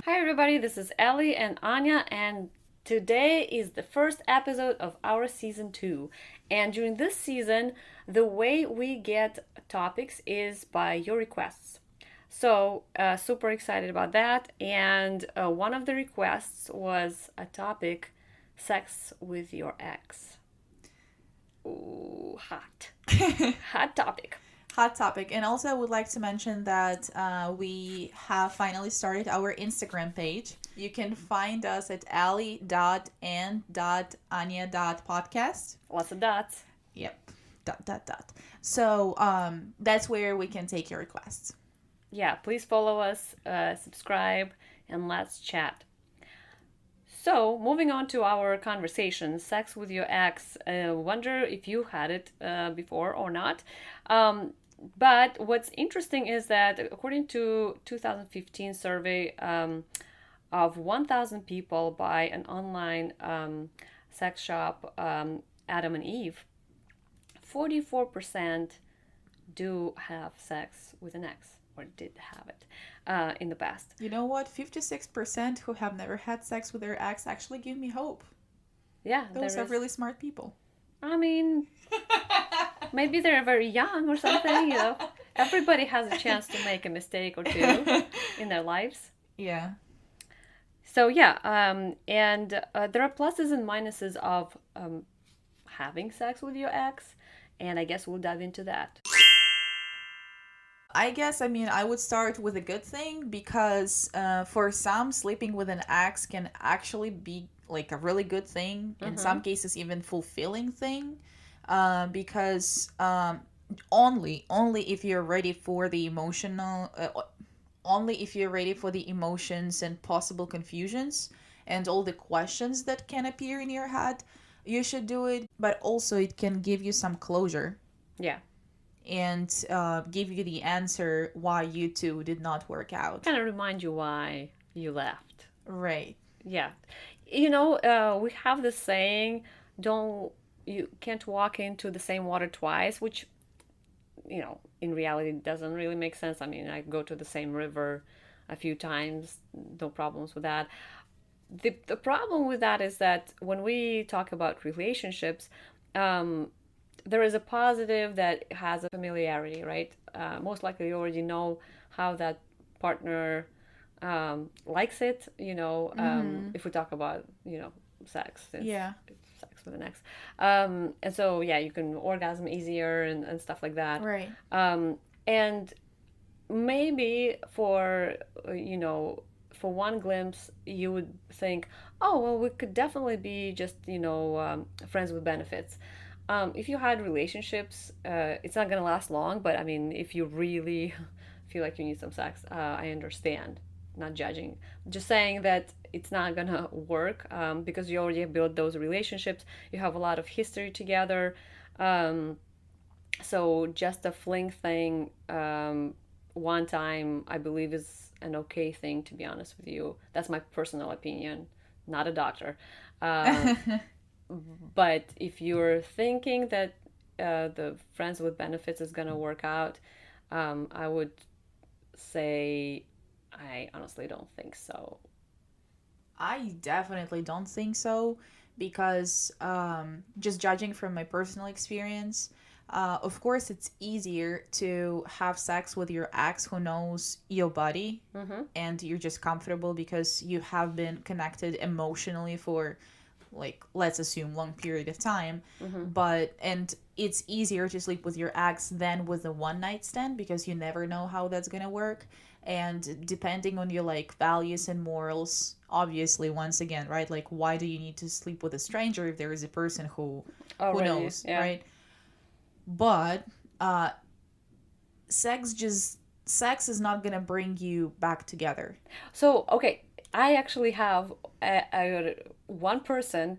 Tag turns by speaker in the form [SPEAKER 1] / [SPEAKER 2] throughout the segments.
[SPEAKER 1] Hi, everybody, this is Aly and Anya, and today is the first episode of our season 2. And during this season, the way we get topics is by your requests. So, super excited about that. And one of the requests was a topic sex with your ex. Ooh, hot. Hot topic.
[SPEAKER 2] Hot topic. And also, I would like to mention that we have finally started our Instagram page. You can find us at ally.and.anya.podcast.
[SPEAKER 1] Lots of dots.
[SPEAKER 2] Yep. ... So that's where we can take your requests.
[SPEAKER 1] Yeah, please follow us, subscribe, and let's chat. So, moving on to our conversation, sex with your ex. Wonder if you had it before or not. But what's interesting is that according to 2015 survey of 1,000 people by an online sex shop, Adam and Eve, 44% do have sex with an ex or did have it in the past.
[SPEAKER 2] You know what? 56% who have never had sex with their ex actually give me hope.
[SPEAKER 1] Yeah,
[SPEAKER 2] those are really smart people.
[SPEAKER 1] I mean, maybe they're very young or something, you know. Everybody has a chance to make a mistake or two in their lives.
[SPEAKER 2] Yeah.
[SPEAKER 1] So, yeah, and there are pluses and minuses of having sex with your ex, and I guess we'll dive into that.
[SPEAKER 2] I would start with a good thing because for some, sleeping with an ex can actually be like a really good thing. In some cases, even fulfilling thing. Because only if you're ready for the only if you're ready for the emotions and possible confusions and all the questions that can appear in your head, you should do it. But also, it can give you some closure.
[SPEAKER 1] Yeah.
[SPEAKER 2] And give you the answer why you two did not work out.
[SPEAKER 1] Kind of remind you why you left.
[SPEAKER 2] Right.
[SPEAKER 1] Yeah. You know, we have this saying, you can't walk into the same water twice, which, you know, in reality doesn't really make sense. I mean, I go to the same river a few times, no problems with that. The problem with that is that when we talk about relationships, there is a positive that has a familiarity, right? Most likely you already know how that partner likes it, you know, if we talk about, you know, sex.
[SPEAKER 2] Yeah.
[SPEAKER 1] Sex with an ex. And so, yeah, you can orgasm easier and stuff like that.
[SPEAKER 2] Right.
[SPEAKER 1] And maybe for, you know, for one glimpse, you would think, oh, well, we could definitely be just, you know, friends with benefits. If you had relationships, it's not going to last long, but I mean, if you really feel like you need some sex, I understand. Not judging. Just saying that it's not going to work because you already have built those relationships. You have a lot of history together. So just a fling thing one time, I believe, is an okay thing, to be honest with you. That's my personal opinion, not a doctor. But if you're thinking that the friends with benefits is going to work out, I would say I honestly don't think so.
[SPEAKER 2] I definitely don't think so because just judging from my personal experience, of course, it's easier to have sex with your ex who knows your body and you're just comfortable because you have been connected emotionally for, like, let's assume long period of time. And it's easier to sleep with your ex than with a one night stand because you never know how that's gonna work. And depending on your like values and morals, obviously, once again, right, like, why do you need to sleep with a stranger if there is a person who
[SPEAKER 1] Already,
[SPEAKER 2] knows,
[SPEAKER 1] yeah.
[SPEAKER 2] right? But sex is not gonna bring you back together.
[SPEAKER 1] So, okay, I actually have one person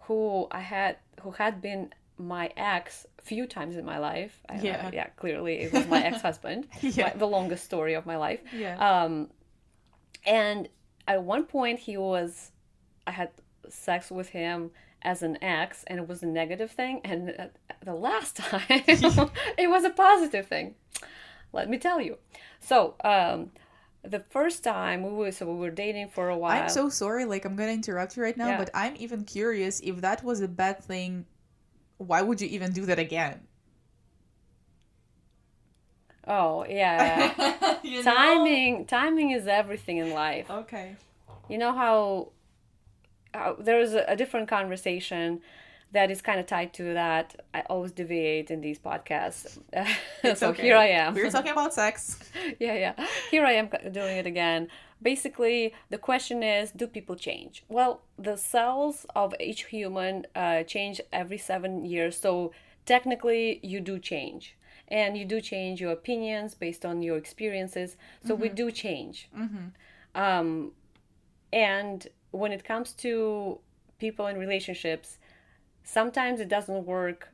[SPEAKER 1] who had been my ex a few times in my life. Yeah, clearly it was my ex-husband.
[SPEAKER 2] Yeah.
[SPEAKER 1] The longest story of my life.
[SPEAKER 2] Yeah.
[SPEAKER 1] And at one point I had sex with him as an ex, and it was a negative thing. And the last time, it was a positive thing. Let me tell you. So, the first time we were dating for a
[SPEAKER 2] I'm
[SPEAKER 1] while.
[SPEAKER 2] so sorry, like I'm gonna interrupt you right now,
[SPEAKER 1] Yeah.
[SPEAKER 2] but I'm even curious if that was a bad thing, why would you even do that again?
[SPEAKER 1] Oh, yeah.
[SPEAKER 2] You know?
[SPEAKER 1] Timing is everything in life.
[SPEAKER 2] Okay.
[SPEAKER 1] You know how there's a different conversation that is kind of tied to that. I always deviate in these podcasts.
[SPEAKER 2] It's
[SPEAKER 1] So here I
[SPEAKER 2] okay.
[SPEAKER 1] am.
[SPEAKER 2] We're talking about sex.
[SPEAKER 1] Yeah, yeah. Here I am doing it again. Basically, the question is, do people change? Well, the cells of each human change every 7 years. So technically, you do change. And you do change your opinions based on your experiences. So we
[SPEAKER 2] Mm-hmm.
[SPEAKER 1] do change.
[SPEAKER 2] Mm-hmm.
[SPEAKER 1] Um, and when it comes to people in relationships, sometimes it doesn't work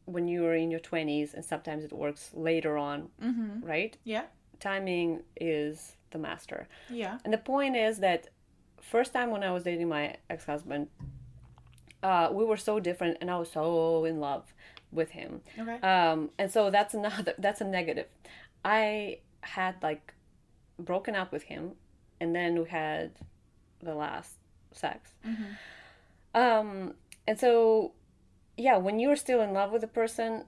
[SPEAKER 1] when you're in your 20s, and sometimes it works later on,
[SPEAKER 2] Mm-hmm.
[SPEAKER 1] right?
[SPEAKER 2] Yeah.
[SPEAKER 1] Timing is the master.
[SPEAKER 2] Yeah.
[SPEAKER 1] And the point is that first time when I was dating my ex-husband, we were so different, and I was so in love with him.
[SPEAKER 2] Okay.
[SPEAKER 1] And so that's a negative. I had like broken up with him, and then we had the last sex.
[SPEAKER 2] Mm-hmm.
[SPEAKER 1] Um, and so yeah, when you're still in love with a person,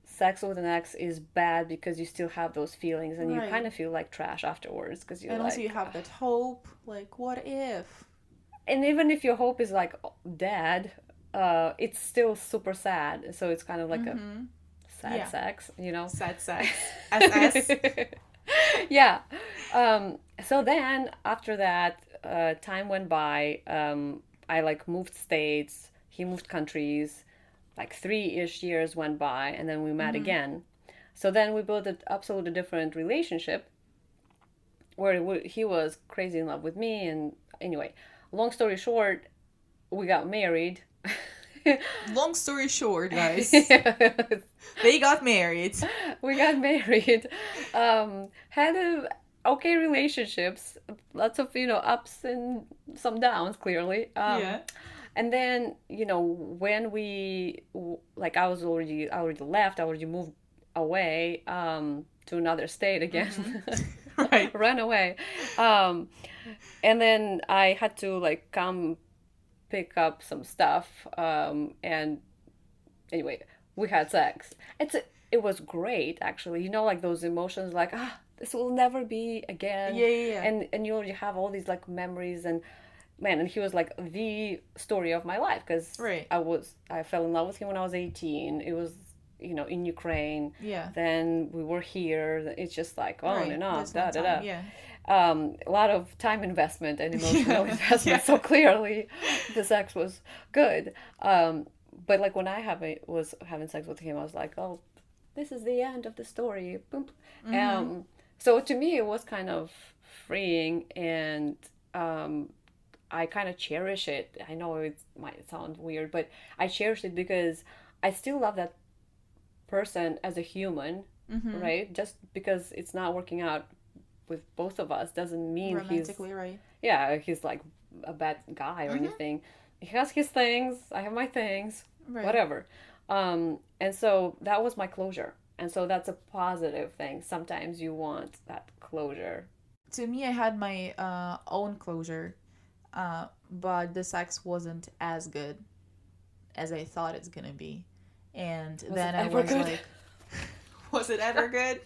[SPEAKER 1] sex with an ex is bad because you still have those feelings, and you kind
[SPEAKER 2] Right.
[SPEAKER 1] of feel like trash afterwards because you're
[SPEAKER 2] And also you
[SPEAKER 1] like,
[SPEAKER 2] have that hope, like what if?
[SPEAKER 1] and even if your hope is like dead, it's still super sad. So it's kind of like a
[SPEAKER 2] Mm-hmm.
[SPEAKER 1] sad
[SPEAKER 2] Yeah.
[SPEAKER 1] sex, you know?
[SPEAKER 2] Sad sex. SS.
[SPEAKER 1] Yeah. So then after that, time went by. I like moved states. He moved countries. Like 3-ish years went by, and then we met
[SPEAKER 2] Mm-hmm.
[SPEAKER 1] again. So then we built an absolutely different relationship where he was crazy in love with me. And anyway, long story short, we got married.
[SPEAKER 2] Long story short, guys, they got married.
[SPEAKER 1] We got married. Had a okay relationships, lots of ups and some downs, clearly.
[SPEAKER 2] Yeah.
[SPEAKER 1] And then when like I already left, I already moved away to another state
[SPEAKER 2] Mm-hmm.
[SPEAKER 1] again.
[SPEAKER 2] Right.
[SPEAKER 1] Ran away. Um, and then I had to like come pick up some stuff. And anyway, we had sex. It was great, actually. Like those emotions, like, this will never be again.
[SPEAKER 2] Yeah, yeah, yeah.
[SPEAKER 1] And you have all these like memories. And man, and he was like the story of my life, because
[SPEAKER 2] Right.
[SPEAKER 1] I fell in love with him when I was 18. It was in Ukraine.
[SPEAKER 2] Yeah.
[SPEAKER 1] Then we were here. It's just like on
[SPEAKER 2] Right.
[SPEAKER 1] and on,
[SPEAKER 2] That's long
[SPEAKER 1] da da
[SPEAKER 2] time.
[SPEAKER 1] da.
[SPEAKER 2] Yeah.
[SPEAKER 1] A lot of time investment and emotional
[SPEAKER 2] Yeah.
[SPEAKER 1] investment.
[SPEAKER 2] Yeah.
[SPEAKER 1] So clearly, the sex was good. But like when was having sex with him, I was like, oh, this is the end of the story. Boom.
[SPEAKER 2] Mm-hmm.
[SPEAKER 1] So to me, it was kind of freeing, and I kind of cherish it. I know it might sound weird, but I cherish it because I still love that person as a human,
[SPEAKER 2] Mm-hmm.
[SPEAKER 1] right? Just because it's not working out with both of us doesn't mean
[SPEAKER 2] Romantically, right?
[SPEAKER 1] he's like a bad guy or
[SPEAKER 2] Mm-hmm.
[SPEAKER 1] anything. He has his things, I have my things,
[SPEAKER 2] Right.
[SPEAKER 1] whatever. And so that was my closure. And so that's a positive thing. Sometimes you want that closure.
[SPEAKER 2] To me, I had my own closure, but the sex wasn't as good as I thought it's gonna be. And
[SPEAKER 1] Was it
[SPEAKER 2] then I
[SPEAKER 1] ever
[SPEAKER 2] was
[SPEAKER 1] good?
[SPEAKER 2] like, was it ever good?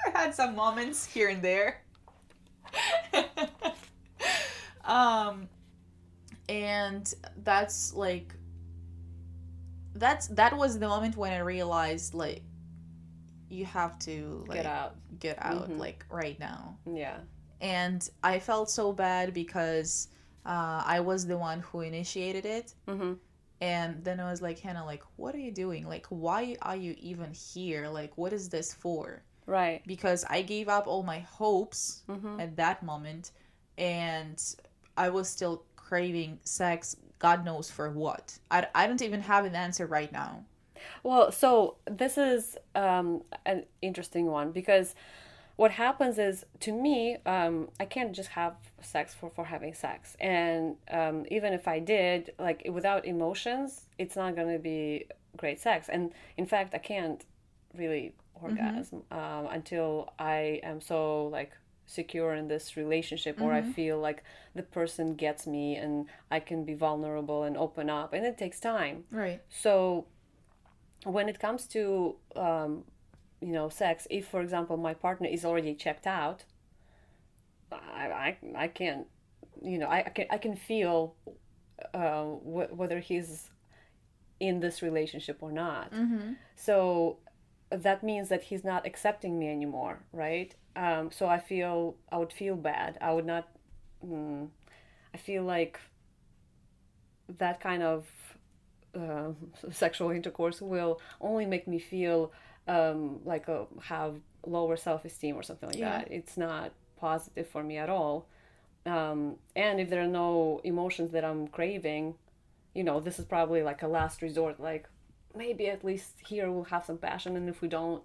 [SPEAKER 2] I had some moments here and there. um, and that's like that was the moment when I realized like you have to
[SPEAKER 1] Get
[SPEAKER 2] like
[SPEAKER 1] out.
[SPEAKER 2] get out
[SPEAKER 1] Mm-hmm.
[SPEAKER 2] like right now.
[SPEAKER 1] Yeah.
[SPEAKER 2] And I felt so bad because I was the one who initiated it.
[SPEAKER 1] Mm-hmm.
[SPEAKER 2] And then I was like, Hannah, like, what are you doing? Like, why are you even here? Like, what is this for?
[SPEAKER 1] Right.
[SPEAKER 2] Because I gave up all my hopes
[SPEAKER 1] Mm-hmm.
[SPEAKER 2] at that moment, and I was still craving sex, God knows for what. I don't even have an answer right now.
[SPEAKER 1] Well, so this is an interesting one, because what happens is, to me, I can't just have sex for having sex. And even if I did, like without emotions, it's not going to be great sex. And in fact, I can't really
[SPEAKER 2] Mm-hmm.
[SPEAKER 1] orgasm until I am so like secure in this relationship, or I
[SPEAKER 2] Mm-hmm.
[SPEAKER 1] feel like the person gets me and I can be vulnerable and open up, and it takes time.
[SPEAKER 2] Right.
[SPEAKER 1] So when it comes to sex, if for example my partner is already checked out, I can't, I can feel whether he's in this relationship or not.
[SPEAKER 2] Mm-hmm.
[SPEAKER 1] So that means that he's not accepting me anymore, right? So I would feel bad. I would not. Mm, I feel like that kind of uh, sexual intercourse will only make me feel have lower self esteem or something like
[SPEAKER 2] Yeah.
[SPEAKER 1] that. It's not positive for me at all. And if there are no emotions that I'm craving, this is probably like a last resort. Like maybe at least here we'll have some passion, and if we don't,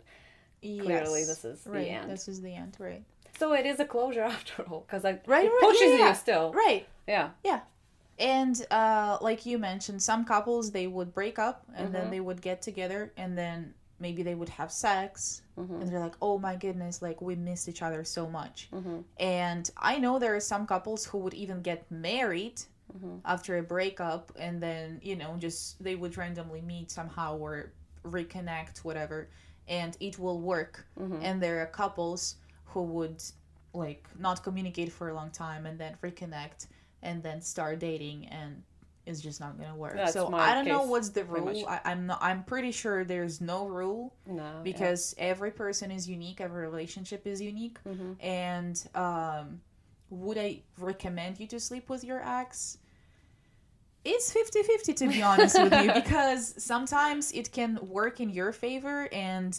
[SPEAKER 1] clearly
[SPEAKER 2] Yes.
[SPEAKER 1] this is the
[SPEAKER 2] Right.
[SPEAKER 1] end.
[SPEAKER 2] This is the end. Right.
[SPEAKER 1] So it is a closure after all, because
[SPEAKER 2] Right.
[SPEAKER 1] it
[SPEAKER 2] Right.
[SPEAKER 1] pushes
[SPEAKER 2] Yeah.
[SPEAKER 1] you
[SPEAKER 2] Yeah.
[SPEAKER 1] still.
[SPEAKER 2] Right.
[SPEAKER 1] Yeah.
[SPEAKER 2] Yeah. And like you mentioned, some couples they would break up and then
[SPEAKER 1] Mhm.
[SPEAKER 2] they would get together and then maybe they would have sex and
[SPEAKER 1] Mhm.
[SPEAKER 2] they're like, "Oh my goodness, like we missed each other so much."
[SPEAKER 1] Mhm.
[SPEAKER 2] And I know there are some couples who would even get married
[SPEAKER 1] Mhm.
[SPEAKER 2] after a breakup and then, just they would randomly meet somehow or reconnect whatever and it will work.
[SPEAKER 1] Mhm.
[SPEAKER 2] And there are couples who would like not communicate for a long time and then reconnect and then start dating and it's just not gonna work.
[SPEAKER 1] That's
[SPEAKER 2] So
[SPEAKER 1] my
[SPEAKER 2] I don't know
[SPEAKER 1] case,
[SPEAKER 2] what's the
[SPEAKER 1] pretty
[SPEAKER 2] rule.
[SPEAKER 1] much.
[SPEAKER 2] I'm pretty sure there's no rule
[SPEAKER 1] No. Yeah.
[SPEAKER 2] because every person is unique, every relationship is unique.
[SPEAKER 1] Mhm.
[SPEAKER 2] And would I recommend you to sleep with your ex? It's 50-50, to be honest with you, because sometimes it can work in your favor and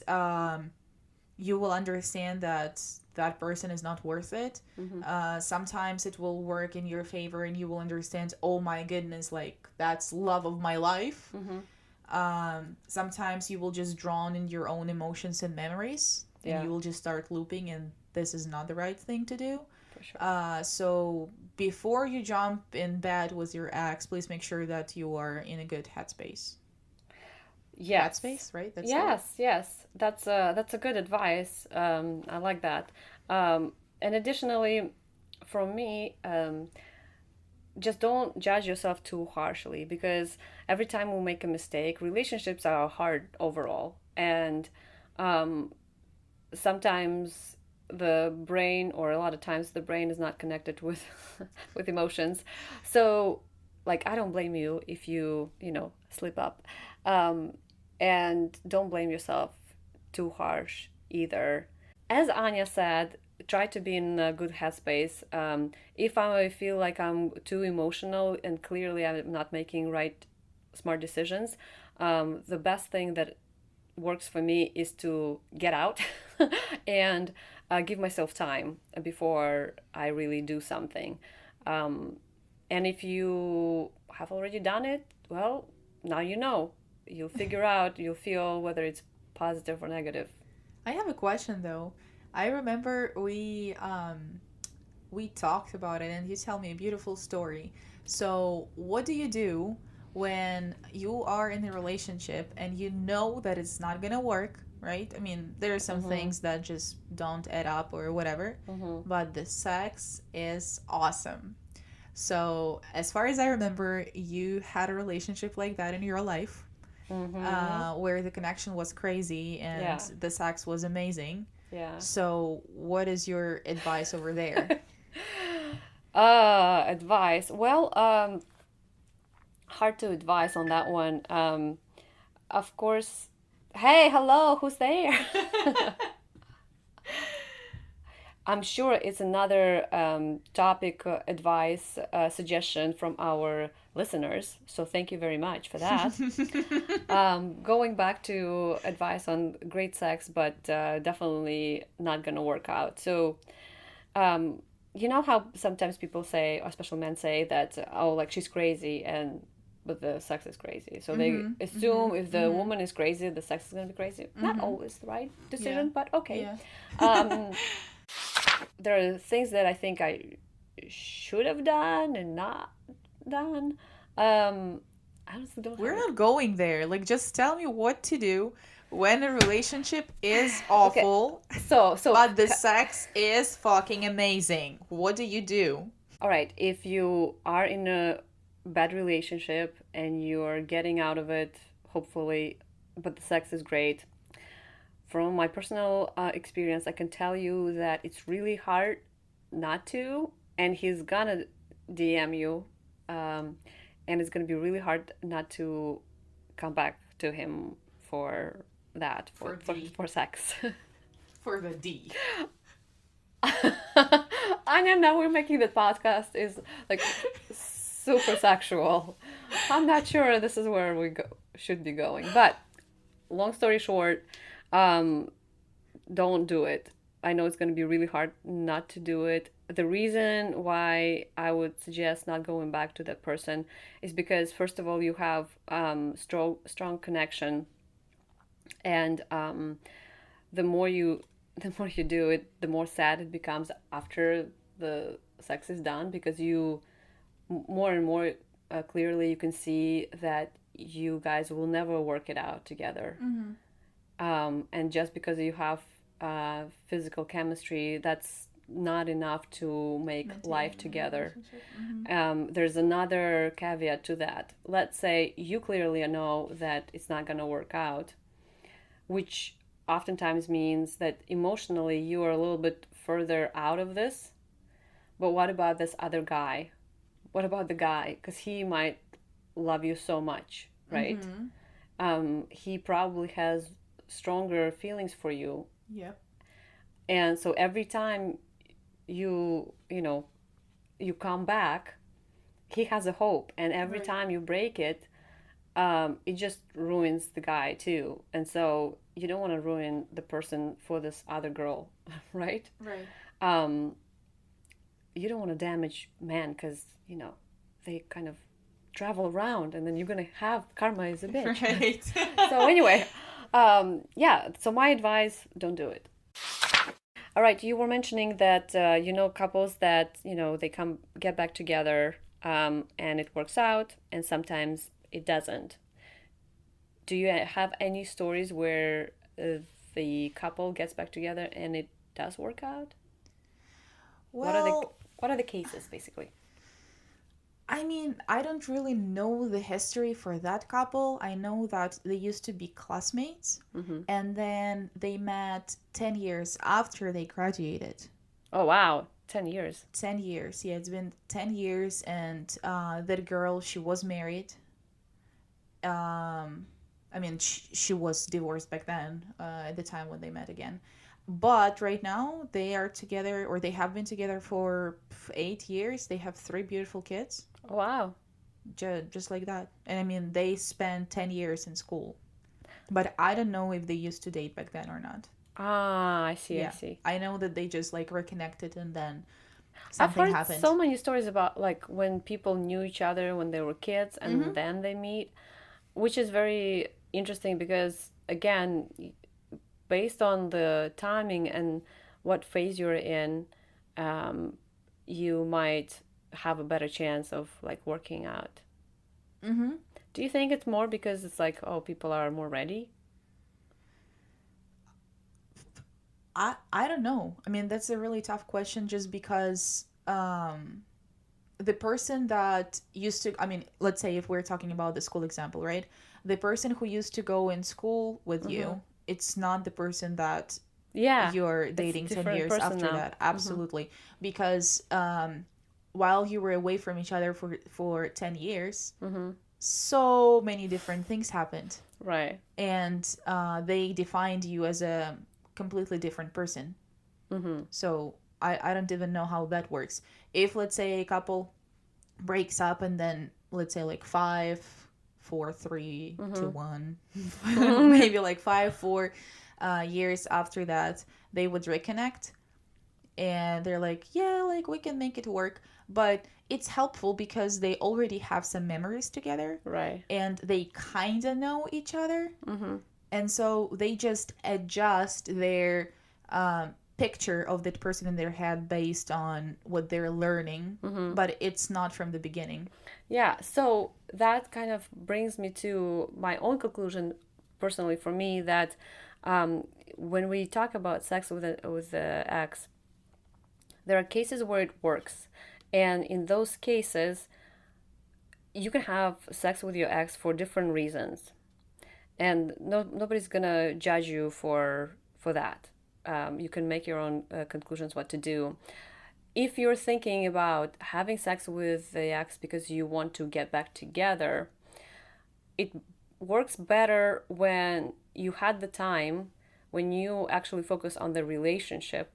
[SPEAKER 2] you will understand that that person is not worth it.
[SPEAKER 1] Mhm.
[SPEAKER 2] Sometimes it will work in your favor and you will understand, oh my goodness, like that's love of my life.
[SPEAKER 1] Mhm.
[SPEAKER 2] Sometimes you will just drown in your own emotions and memories and
[SPEAKER 1] Yeah,
[SPEAKER 2] you will just start looping and this is not the right thing to do.
[SPEAKER 1] for sure.
[SPEAKER 2] So before you jump in bed with your ex, please make sure that you are in a good headspace.
[SPEAKER 1] Yes.
[SPEAKER 2] Headspace, right? That's the word.
[SPEAKER 1] Yes, yes. That's a good advice. I like that. And additionally, from me, just don't judge yourself too harshly, because every time we make a mistake, relationships are hard overall. And um, sometimes the brain, or a lot of times the brain is not connected with with emotions. So like, I don't blame you if you slip up. um, and don't blame yourself too harsh either. As Anya said, try to be in a good headspace. If I feel like I'm too emotional and clearly I'm not making right smart decisions, the best thing that works for me is to get out and give myself time before I really do something. Um, and if you have already done it, well, now you know. You'll figure out, you'll feel whether it's positive or negative.
[SPEAKER 2] I have a question though. I remember we talked about it and you tell me a beautiful story. So, what do you do when you are in a relationship and you know that it's not going to work, right? I mean, there are some
[SPEAKER 1] Mm-hmm.
[SPEAKER 2] things that just don't add up or whatever,
[SPEAKER 1] Mm-hmm.
[SPEAKER 2] but the sex is awesome. So, as far as I remember, you had a relationship like that in your life,
[SPEAKER 1] Mm-hmm.
[SPEAKER 2] where the connection was crazy and
[SPEAKER 1] Yeah.
[SPEAKER 2] the sex was amazing.
[SPEAKER 1] Yeah.
[SPEAKER 2] So, what is your advice over there?
[SPEAKER 1] Advice. Well, hard to advise on that one. Of course. Hey, hello, who's there? I'm sure it's another topic, advice, suggestion from our listeners. So thank you very much for that. Going back to advice on great sex, but definitely not going to work out. So, um, you know how sometimes people say, or especially men say, that, oh, like she's crazy, and but the sex is crazy. So they
[SPEAKER 2] Mhm. Mhm.
[SPEAKER 1] assume if the
[SPEAKER 2] Mhm.
[SPEAKER 1] woman is crazy, the sex is going to be crazy. Not
[SPEAKER 2] Mhm.
[SPEAKER 1] always the right
[SPEAKER 2] Yeah.
[SPEAKER 1] decision, but okay.
[SPEAKER 2] Yeah.
[SPEAKER 1] Um, there are things that I think I should have done and not done. I honestly don't
[SPEAKER 2] We're
[SPEAKER 1] have
[SPEAKER 2] not going there. Like just tell me what to do. When a relationship is
[SPEAKER 1] Okay,
[SPEAKER 2] awful,
[SPEAKER 1] so
[SPEAKER 2] but the sex is fucking amazing, what do you do?
[SPEAKER 1] all right, if you are in a bad relationship and you're getting out of it, hopefully, but the sex is great, from my personal experience, I can tell you that it's really hard not to, and he's gonna DM you, um, and it's gonna be really hard not to come back to him for that,
[SPEAKER 2] For D.
[SPEAKER 1] for sex.
[SPEAKER 2] For the D.
[SPEAKER 1] Anya, now we're making the podcast is like super sexual. I'm not sure this is where we should be going, but long story short, um, don't do it. I know it's going to be really hard not to do it. The reason why I would suggest not going back to that person is because, first of all, you have strong connection, and the more you the more you do it, the more sad it becomes after the sex is done, because you more and more clearly you can see that you guys will never work it out together.
[SPEAKER 2] Mm-hmm.
[SPEAKER 1] And just because you have physical chemistry, that's not enough to make life
[SPEAKER 2] Maintaining a
[SPEAKER 1] together.
[SPEAKER 2] relationship. Mm-hmm.
[SPEAKER 1] There's another caveat to that. Let's say you clearly know that it's not going to work out, which oftentimes means that emotionally you are a little bit further out of this. But what about this other guy? What about the guy? Because he might love you so much, right?
[SPEAKER 2] Mm-hmm.
[SPEAKER 1] He probably has stronger feelings for you.
[SPEAKER 2] Yep.
[SPEAKER 1] And so every time you know, you come back, he has a hope. And every
[SPEAKER 2] Right.
[SPEAKER 1] time you break it, it just ruins the guy too. And so you don't want to ruin the person for this other girl, right?
[SPEAKER 2] Right.
[SPEAKER 1] Um, you don't want to damage man because, they kind of travel around and then you're going to have karma is a bitch.
[SPEAKER 2] Right.
[SPEAKER 1] So, anyway, yeah, so my advice, don't do it. All right, you were mentioning that couples that they come get back together, and it works out, and sometimes it doesn't. Do you have any stories where the couple gets back together and it does work out? What are the
[SPEAKER 2] Well,
[SPEAKER 1] what are the cases basically?
[SPEAKER 2] I mean, I don't really know the history for that couple. I know that they used to be classmates
[SPEAKER 1] Mm-hmm.
[SPEAKER 2] and then they met 10 years after they graduated.
[SPEAKER 1] Oh wow, 10 years.
[SPEAKER 2] 10 years. Yeah, it's been 10 years, and that girl, she was married. Um, I mean, she was divorced back then, at the time when they met again. But right now, they are together, or they have been together for 8 years. They have three beautiful kids,
[SPEAKER 1] Oh, wow.
[SPEAKER 2] just like that. And I mean, they spent 10 years in school. But I don't know if they used to date back then or not.
[SPEAKER 1] Ah, I see, I
[SPEAKER 2] Yeah.
[SPEAKER 1] see.
[SPEAKER 2] I know that they just like reconnected and then
[SPEAKER 1] I've
[SPEAKER 2] something
[SPEAKER 1] heard so
[SPEAKER 2] happened.
[SPEAKER 1] many stories about like when people knew each other when they were kids
[SPEAKER 2] Mm-hmm.
[SPEAKER 1] and then they meet, which is very interesting because again, based on the timing and what phase you're in, um, you might have a better chance of like working out.
[SPEAKER 2] Mm-hmm.
[SPEAKER 1] Do you think it's more because it's like, oh, people are more ready?
[SPEAKER 2] I don't know. I mean, that's a really tough question just because the person that used to, I mean, let's say if we're talking about the school example, right? The person who used to go in school with
[SPEAKER 1] Mm-hmm.
[SPEAKER 2] you, it's not the person that
[SPEAKER 1] Yeah,
[SPEAKER 2] you're
[SPEAKER 1] it's a
[SPEAKER 2] dating 10
[SPEAKER 1] different
[SPEAKER 2] years
[SPEAKER 1] person
[SPEAKER 2] after
[SPEAKER 1] now.
[SPEAKER 2] that.
[SPEAKER 1] Mm-hmm.
[SPEAKER 2] Absolutely. Because while you were away from each other for 10 years,
[SPEAKER 1] Mm-hmm.
[SPEAKER 2] so many different things happened.
[SPEAKER 1] Right.
[SPEAKER 2] And they defined you as a completely different person.
[SPEAKER 1] Mm-hmm.
[SPEAKER 2] So I don't even know how that works. If, let's say, a couple breaks up and then, let's say, like 5, 4, 3, 2,
[SPEAKER 1] Mm-hmm.
[SPEAKER 2] 1, maybe like 5, 4 years after that, they would reconnect and they're like, yeah, like we can make it work. But it's helpful because they already have some memories together
[SPEAKER 1] Right.
[SPEAKER 2] and they kind of know each other,
[SPEAKER 1] Mm-hmm.
[SPEAKER 2] and so they just adjust their picture of that person in their head based on what they're learning,
[SPEAKER 1] Mm-hmm.
[SPEAKER 2] but it's not from the beginning.
[SPEAKER 1] Yeah. So that kind of brings me to my own conclusion personally for me that um, when we talk about sex with the ex, there are cases where it works, and in those cases, you can have sex with your ex for different reasons, and nobody's gonna judge you for that. You can make your own conclusions what to do. If you're thinking about having sex with the ex because you want to get back together, it works better when you had the time, when you actually focus on the relationship,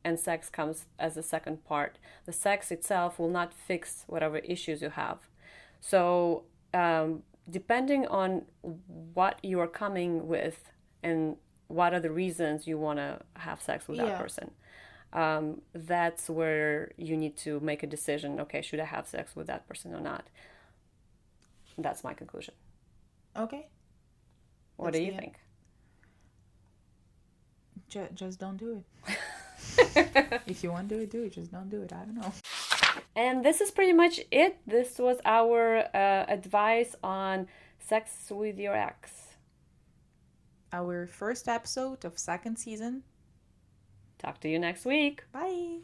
[SPEAKER 1] and sex comes as a second part. The sex itself will not fix whatever issues you have. So, depending on what you are coming with and what are the reasons you want to have sex with that
[SPEAKER 2] Yeah.
[SPEAKER 1] person, that's where you need to make a decision. Okay, should I have sex with that person or not? That's my conclusion.
[SPEAKER 2] Okay.
[SPEAKER 1] What do
[SPEAKER 2] That's
[SPEAKER 1] you
[SPEAKER 2] the end.
[SPEAKER 1] think?
[SPEAKER 2] Just don't do it. If you want to do it, just don't do it. I don't know.
[SPEAKER 1] And this is pretty much it. This was our advice on sex with your ex.
[SPEAKER 2] Our first episode of second season.
[SPEAKER 1] Talk to you next week.
[SPEAKER 2] Bye.